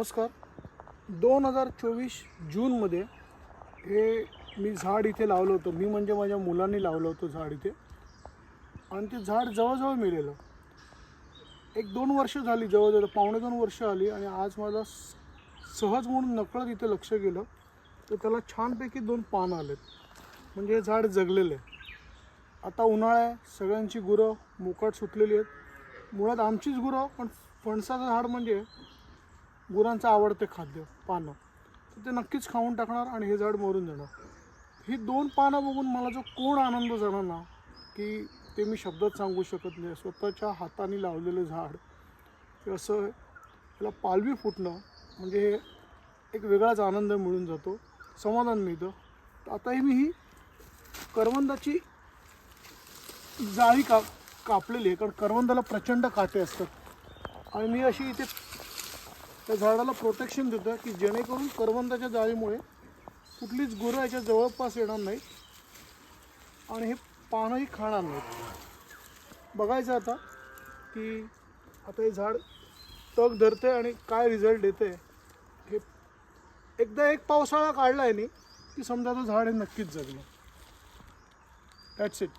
नमस्कार. 2024 जूनमध्ये हे मी झाड इथे लावलं होतं. मी म्हणजे माझ्या मुलांनी लावलं होतं झाड इथे, आणि ते झाड जवळजवळ मेलेलं. 1-2 वर्ष झाली, जवळजवळ 2.5 वर्ष आली. आणि आज मला सहज म्हणून नकळत इथे लक्ष गेलं तर त्याला छानपैकी 2 पानं आलेत. म्हणजे हे झाड जगलेलं आहे. आता उन्हाळा आहे, सगळ्यांची गुरं मोकाट सुटलेली आहेत. मुळात आमचीच गुरं, पण फणसाचं झाड म्हणजे गुरांचं आवडते खाद्य पानं, तर ते नक्कीच खाऊन टाकणार आणि हे झाड मरून जाणार. ही 2 पानं बघून मला जो कोण आनंद झाला ना, की ते मी शब्दात सांगू शकत नाही. स्वतःच्या हाताने लावलेलं झाड हे असं त्याला पालवी फुटणं म्हणजे हे एक वेगळाच आनंद मिळून जातो, समाधान मिळतं. तर आताही मी ही करवंदाची जाळी कापलेली आहे, कारण करवंदाला प्रचंड काटे असतात. आणि मी अशी इथे त्या झाडाला प्रोटेक्शन देतं की जेणेकरून करवंदाच्या जाळीमुळे कुठलीच गुरं याच्या जवळपास येणार नाहीत आणि हे पानंही खाणार नाहीत. बघायचं आता की आता हे झाड तग धरते आणि काय रिझल्ट देते. हे एकदा एक पावसाळा काढला आहे नी की समजा तर झाड हे नक्कीच जगलं. That's it.